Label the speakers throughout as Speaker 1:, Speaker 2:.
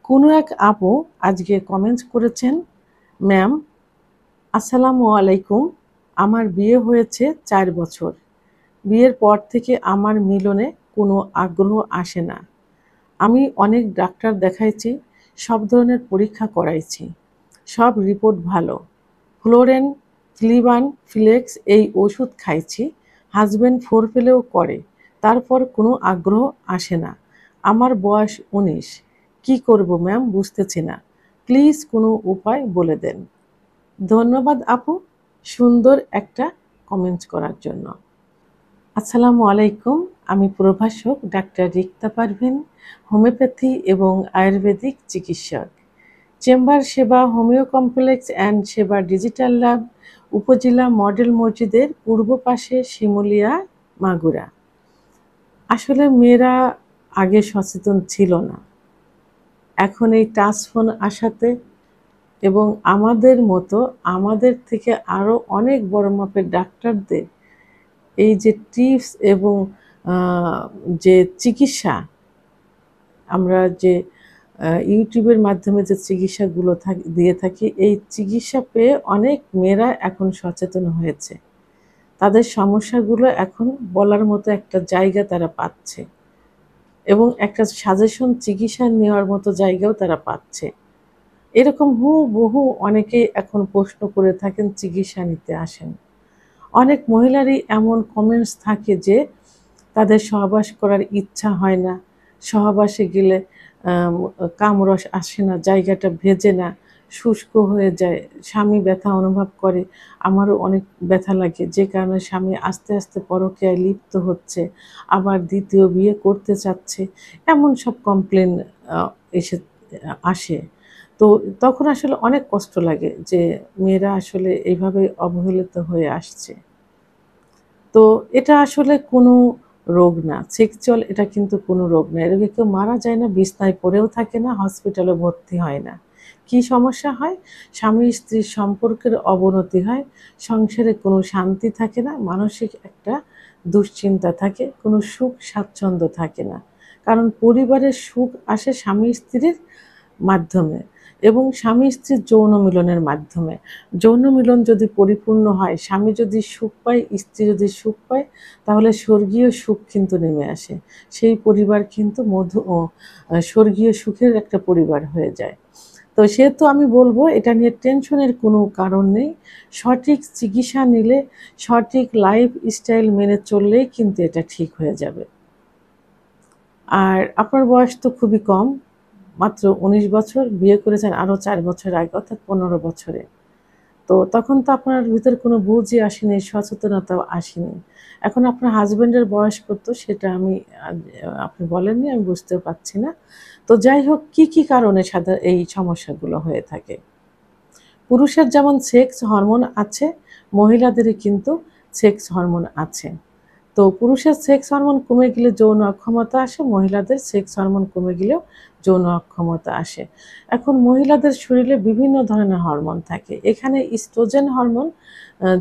Speaker 1: কোনো এক আপু আজকে কমেন্টস করেছেন, ম্যাম আসসালামু আলাইকুম, আমার বিয়ে হয়েছে 4 বছর। বিয়ের পর থেকে আমার মিলনে কোনো আগ্রহ আসে না। আমি অনেক ডাক্তার দেখাইছি, সব ধরনের পরীক্ষা করাইছি, সব রিপোর্ট ভালো। ফ্লোরেন, ফ্লিবান, ফ্লেক্স এই ওষুধ খাইছি, হাজব্যান্ড ফোরপ্লেও করে, তারপর কোনো আগ্রহ আসে না। আমার বয়স 19, কি করব ম্যাম বুঝতেছি না, প্লিজ কোনো উপায় বলে দেন। ধন্যবাদ আপু, সুন্দর একটা কমেন্টস করার জন্য। আসসালামু আলাইকুম, আমি প্রভাষক ডাক্তার রিক্তা পারভিন, হোমিওপ্যাথি এবং আয়ুর্বেদিক চিকিৎসক। চেম্বার সেবা হোমিও কমপ্লেক্স অ্যান্ড সেবা ডিজিটাল ল্যাব, উপজেলা মডেল মসজিদের পূর্ব পাশে, শিমুলিয়া, মাগুরা। আসলে মেয়েরা আগে সচেতন ছিল না, এখন এই টাচ ফোন আসাতে এবং আমাদের মতো আমাদের থেকে আরও অনেক বড় মাপের ডাক্তারদের এই যে টিপস এবং যে চিকিৎসা আমরা যে ইউটিউবের মাধ্যমে যে চিকিৎসাগুলো দিয়ে থাকি, এই চিকিৎসা পেয়ে অনেক মেয়েরা এখন সচেতন হয়েছে। তাদের সমস্যাগুলো এখন বলার মতো একটা জায়গা তারা পাচ্ছে এবং একটা সাজেশন চিকিৎসা নেওয়ার মতো জায়গাও তারা পাচ্ছে। এরকম বহু অনেকেই এখন প্রশ্ন করে থাকেন, চিকিৎসা নিতে আসেন। অনেক মহিলারই এমন কমেন্টস থাকে যে তাদের সহবাস করার ইচ্ছা হয় না, সহবাসে গেলে কামরস আসে না, জায়গাটা ভেজে না, শুষ্ক হয়ে যায়, স্বামী ব্যথা অনুভব করে, আমারও অনেক ব্যথা লাগে, যে কারণে স্বামী আস্তে আস্তে পরকীয়ায় লিপ্ত হচ্ছে, আবার দ্বিতীয় বিয়ে করতে চাচ্ছে, এমন সব কমপ্লেন এসে আসে। তো তখন আসলে অনেক কষ্ট লাগে যে মেয়েরা আসলে এইভাবে অবহেলিত হয়ে আসছে। তো এটা আসলে কোনো রোগ না, সেক্সুয়াল এটা কিন্তু কোনো রোগ না। এর আগে কেউ মারা যায় না, বিছনায় পড়েও থাকে না, হসপিটালে ভর্তি হয় না। কি সমস্যা হয়? স্বামী স্ত্রীর সম্পর্কের অবনতি হয়, সংসারে কোনো শান্তি থাকে না, মানসিক একটা দুশ্চিন্তা থাকে, কোনো সুখ স্বাচ্ছন্দ্য থাকে না। কারণ পরিবারের সুখ আসে স্বামী স্ত্রীর মাধ্যমে এবং স্বামী স্ত্রীর যৌন মিলনের মাধ্যমে। যৌন মিলন যদি পরিপূর্ণ হয়, স্বামী যদি সুখ পায়, স্ত্রী যদি সুখ পায়, তাহলে স্বর্গীয় সুখ কিন্তু নেমে আসে। সেই পরিবার কিন্তু মধু ও স্বর্গীয় সুখের একটা পরিবার হয়ে যায়। তো সেহেতু আমি বলবো, এটা নিয়ে টেনশনের কোনো কারণ নেই। সঠিক চিকিৎসা নিলে, সঠিক লাইফ স্টাইল মেনে চললেই কিন্তু এটা ঠিক হয়ে যাবে। আর আপনার বয়স তো খুবই কম, মাত্র 19 বছর, বিয়ে করেছেন আরও 4 বছর আগে, অর্থাৎ 15 বছরে। তো তখন তো আপনার ভিতরে কোনো বুঝই আসেনি, সচেতনতাও আসেনি। এখন আপনার হাজব্যান্ডের বয়স কত সেটা আমি আপনি বলেননি, আমি বুঝতেও পারছি না। তো যাই হোক, কি কারণে এই সমস্যাগুলো হয়ে থাকে? পুরুষের যেমন সেক্স হরমোন আছে, মহিলাদেরই কিন্তু সেক্স হরমোন আছে। তো পুরুষের সেক্স হরমোন কমে গেলে যৌন অক্ষমতা আসে, মহিলাদের সেক্স হরমোন কমে গেলেও যৌন অক্ষমতা আসে। এখন মহিলাদের শরীরে বিভিন্ন ধরনের হরমোন থাকে, এখানে ইস্ট্রোজেন হরমোন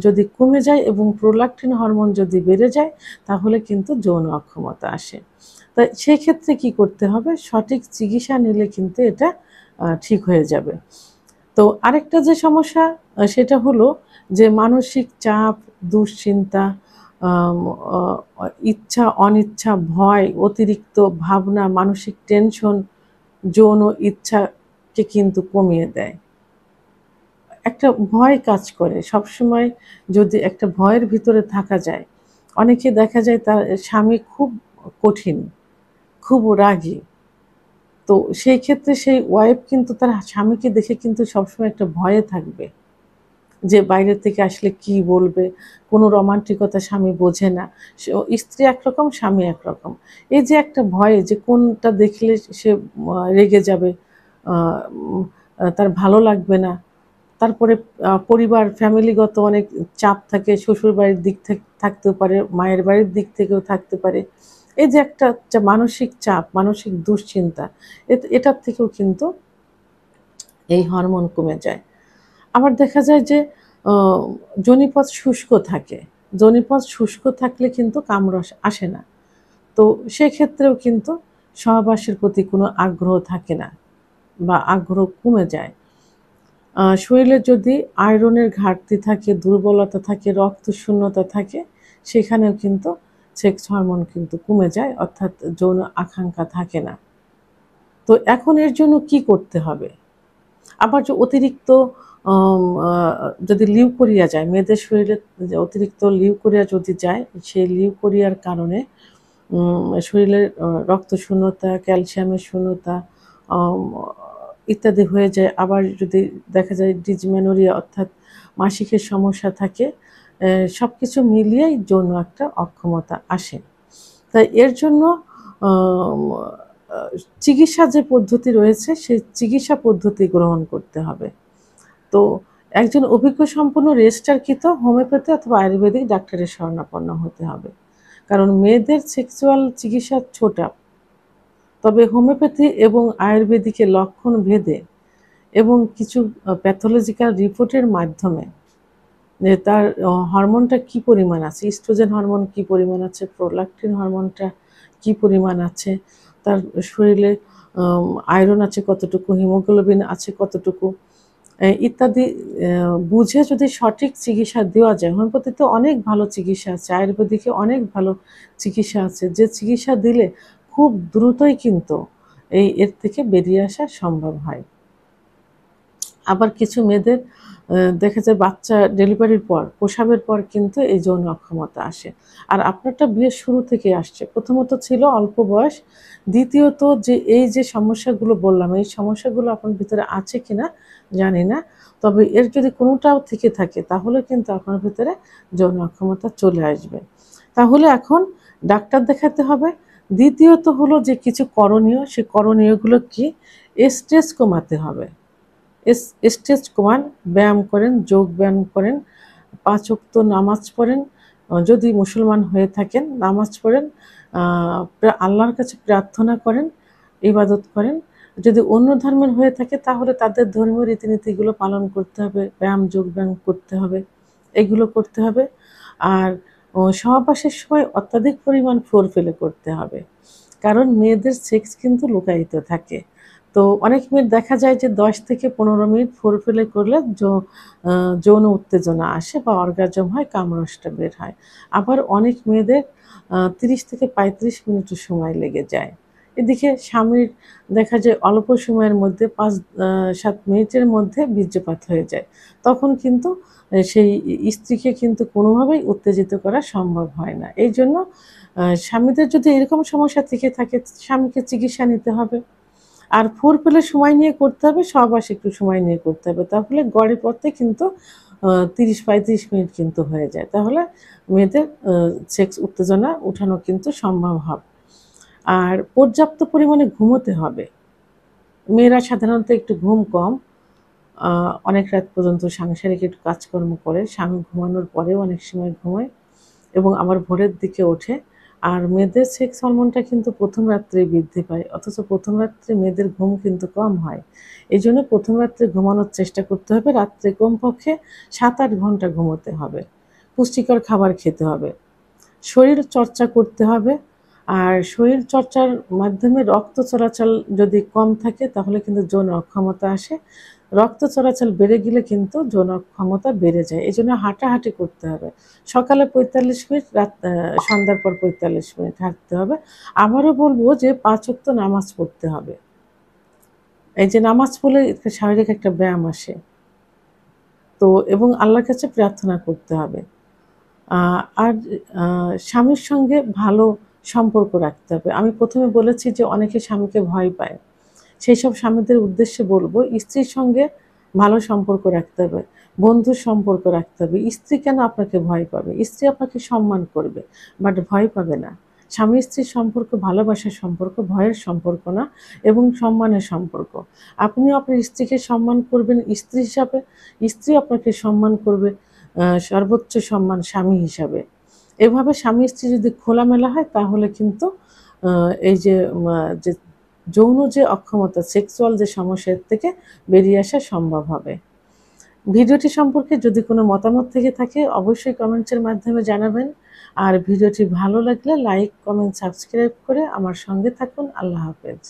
Speaker 1: যদি কমে যায় এবং প্রোলাক্টিন হরমোন যদি বেড়ে যায়, তাহলে কিন্তু যৌন অক্ষমতা আসে। তাই সেক্ষেত্রে কি করতে হবে? সঠিক চিকিৎসা নিলে কিন্তু এটা ঠিক হয়ে যাবে। তো আরেকটা যে সমস্যা সেটা হলো যে মানসিক চাপ, দুশ্চিন্তা, আম অ ইচ্ছা অনিচ্ছা, ভয়, অতিরিক্ত ভাবনা, মানসিক টেনশন যৌন ইচ্ছাকে কিন্তু কমিয়ে দেয়। একটা ভয় কাজ করে সবসময়, যদি একটা ভয়ের ভিতরে থাকা যায়। অনেকে দেখা যায় তার স্বামী খুব কঠিন, খুব রাগী। তো সেই ক্ষেত্রে সেই ওয়াইফ কিন্তু তার স্বামীকে দেখে কিন্তু সবসময় একটা ভয়ে থাকবে যে বাইরে থেকে আসলে কি বলবে, কোনো রোমান্টিকতা স্বামী বোঝে না। স্ত্রী একরকম, স্বামী একরকম। এই যে একটা ভয়ে যে কোনটা দেখলে সে রেগে যাবে, আ উম তার ভালো লাগবে না। তারপরে পরিবার ফ্যামিলিগত অনেক চাপ থাকে, শ্বশুরবাড়ির দিক থেকে থাকতেও পারে, মায়ের বাড়ির দিক থেকেও থাকতে পারে। এই যে একটা মানসিক চাপ, মানসিক দুশ্চিন্তা, এটার থেকেও কিন্তু এই হরমোন কমে যায়। আবার দেখা যায় যে অ যোনিপথ শুষ্ক থাকে। যোনিপথ শুষ্ক থাকলে কিন্তু কামরস আসে না। তো সেক্ষেত্রেও কিন্তু সহবাসের প্রতি কোনো আগ্রহ থাকে না। বা আগ্রহ কমে যায়। শরীরে যদি আয়রনের ঘাটতি থাকে, দুর্বলতা থাকে, রক্তশূন্যতা থাকে, সেখানেও কিন্তু সেক্স হরমোন কিন্তু কমে যায়, অর্থাৎ যৌন আকাঙ্ক্ষা থাকে না। তো এখন এর জন্য কি করতে হবে? আবার যে অতিরিক্ত যদি লিউকোরিয়া যায়, মেয়েদের শরীরে যে অতিরিক্ত লিউকোরিয়া যদি যায়, সেই লিউকোরিয়ার কারণে শরীরের রক্তশূন্যতা, ক্যালসিয়ামের শূন্যতা ইত্যাদি হয়ে যায়। আবার যদি দেখা যায় ডিসমেনোরিয়া অর্থাৎ মাসিকের সমস্যা থাকে, সব কিছু মিলিয়েই যৌন একটা অক্ষমতা আসে। তাই এর জন্য চিকিৎসা যে পদ্ধতি রয়েছে সেই চিকিৎসা পদ্ধতি গ্রহণ করতে হবে। তো একজন অভিজ্ঞ সম্পন্ন রেজিস্টারকৃত হোমিওপ্যাথি অথবা আয়ুর্বেদিক ডাক্তারের শরণাপন্ন হতে হবে। কারণ মেয়েদের সেক্সুয়াল চিকিৎসা ছোটা, তবে হোমিওপ্যাথি এবং আয়ুর্বেদিকের লক্ষণ ভেদে এবং কিছু প্যাথোলজিক্যাল রিপোর্টের মাধ্যমে যে তার হরমোনটা কি পরিমাণ আছে, ইস্ট্রোজেন হরমোন কি পরিমাণ আছে, প্রোল্যাক্টিন হরমোনটা কি পরিমাণ আছে, তার শরীরে আয়রন আছে কতটুকু, হিমোগ্লোবিন আছে কতটুকু ইত্যাদি বুঝে যদি সঠিক চিকিৎসা দেওয়া যায়। হোমিওপ্যাথিতে অনেক ভালো চিকিৎসা আছে, আয়ুর্বেদিকে অনেক ভালো চিকিৎসা আছে, যে চিকিৎসা দিলে খুব দ্রুতই কিন্তু এর থেকে বেরিয়ে আসা সম্ভব হয়। আবার কিছু মেয়েদের দেখা যায় বাচ্চা ডেলিভারির পর, প্রসবের পর কিন্তু এই যৌন অক্ষমতা আসে। আর আপনারটা বিয়ের শুরু থেকে আসছে। প্রথমত ছিল অল্প বয়স, দ্বিতীয়ত যে এই যে সমস্যাগুলো বললাম, এই সমস্যাগুলো আপনার ভিতরে আছে কিনা জানি না। তবে এর যদি কোনোটাও থেকে থাকে তাহলে কিন্তু আপনার ভিতরে যৌন অক্ষমতা চলে আসবে। তাহলে এখন ডাক্তার দেখাতে হবে। দ্বিতীয়ত হলো যে কিছু করণীয়, সে করণীয়গুলো কি? স্ট্রেস কমাতে হবে। স্ট্রেস কমান, ব্যায়াম করেন, যোগ ব্যায়াম করেন, ৫ ওয়াক্ত নামাজ পড়েন, যদি মুসলমান হয়ে থাকেন নামাজ পড়েন, আল্লাহর কাছে প্রার্থনা করেন, ইবাদত করেন। যদি অন্য ধর্মের হয়ে থাকে তাহলে তাদের ধর্মীয় রীতিনীতিগুলো পালন করতে হবে, ব্যায়াম যোগ ব্যায়াম করতে হবে, এগুলো করতে হবে। আর সহবাসের সময় অত্যাধিক পরিমাণ ফোরপ্লে করতে হবে, কারণ মেয়েদের সেক্স কিন্তু লুকায়িত থাকে। তো অনেক মেয়ের দেখা যায় যে ১০ থেকে ১৫ মিনিট ফোরপ্লে করলে যৌন উত্তেজনা আসে বা অর্গাজম হয়, কামরসটা বের হয়। আবার অনেক মেয়েদের ৩০ থেকে ৩৫ মিনিটও সময় লেগে যায়। এদিকে স্বামীর দেখা যায় অল্প সময়ের মধ্যে ৫-৭ মিনিটের মধ্যে বীর্যপাত হয়ে যায়। তখন কিন্তু সেই স্ত্রীকে কিন্তু কোনোভাবেই উত্তেজিত করা সম্ভব হয় না। এইজন্য স্বামীদের যদি এরকম সমস্যা থেকে থাকে, স্বামীকে চিকিৎসা নিতে হবে। আর ফোরপ্লে সময় নিয়ে করতে হবে, সহবাস একটু সময় নিয়ে করতে হবে। তাহলে গড়ে পথে কিন্তু ৩০-৩৫ মিনিট কিন্তু হয়ে যায়। তাহলে মেয়েদের সেক্স উত্তেজনা উঠানো কিন্তু সম্ভব হবে। আর পর্যাপ্ত পরিমাণে ঘুমোতে হবে। মেয়েরা সাধারণত একটু ঘুম কম, অনেক রাত পর্যন্ত সাংসারিক একটু কাজকর্ম করে, স্বামী ঘুমানোর পরেও অনেক সময় ঘুমায় এবং আবার ভোরের দিকে ওঠে। আর মেয়েদের সেক্স হরমোনটা কিন্তু প্রথম রাত্রেই বৃদ্ধি পায়, অথচ প্রথম রাত্রে মেয়েদের ঘুম কিন্তু কম হয়। এই জন্য প্রথম রাত্রে ঘুমানোর চেষ্টা করতে হবে, রাত্রে কমপক্ষে ৭-৮ ঘন্টা ঘুমোতে হবে, পুষ্টিকর খাবার খেতে হবে, শরীর চর্চা করতে হবে। আর শরীর চর্চার মাধ্যমে রক্ত চলাচল যদি কম থাকে তাহলে কিন্তু যৌন অক্ষমতা আসে। রক্ত চলাচল বেড়ে গেলে কিন্তু যৌন ক্ষমতা বেড়ে যায়। এজন্য হাঁটাহাঁটি করতে হবে। সকালে ৪৫ মিনিট, সন্ধ্যার পর ৪৫ মিনিট হাঁটতে হবে। আবারও বলব যে ৫ ওয়াক্ত নামাজ পড়তে হবে। এই যে নামাজ পড়লে শারীরিক একটা ব্যায়াম আসে। তো এবং আল্লাহর কাছে প্রার্থনা করতে হবে। আর স্বামীর সঙ্গে ভালো সম্পর্ক রাখতে হবে। আমি প্রথমে বলেছি যে অনেকে স্বামীকে ভয় পায়। সেইসব স্বামীদের উদ্দেশ্যে বলবো, স্ত্রীর সঙ্গে ভালো সম্পর্ক রাখতে হবে, বন্ধুর সম্পর্ক রাখতে হবে। স্ত্রী কেন আপনাকে ভয় পাবে? স্ত্রী আপনাকে সম্মান করবে, বাট ভয় পাবে না। স্বামী স্ত্রীর সম্পর্ক ভালোবাসার সম্পর্ক, ভয়ের সম্পর্ক না, এবং সম্মানের সম্পর্ক। আপনিও আপনার স্ত্রীকে সম্মান করবেন স্ত্রী হিসাবে, স্ত্রী আপনাকে সম্মান করবে সর্বোচ্চ সম্মান স্বামী হিসাবে। এভাবে স্বামী স্ত্রী যদি খোলামেলা হয় তাহলে কিন্তু এই যে যে যৌন যে অক্ষমতা, সেক্সুয়াল যে সমস্যা, এর থেকে বেরিয়ে আসা সম্ভব হবে। ভিডিওটি সম্পর্কে যদি কোনো মতামত থেকে থাকে অবশ্যই কমেন্টসের মাধ্যমে জানাবেন। আর ভিডিওটি ভালো লাগলে লাইক, কমেন্ট, সাবস্ক্রাইব করে আমার সঙ্গে থাকুন। আল্লাহ হাফেজ।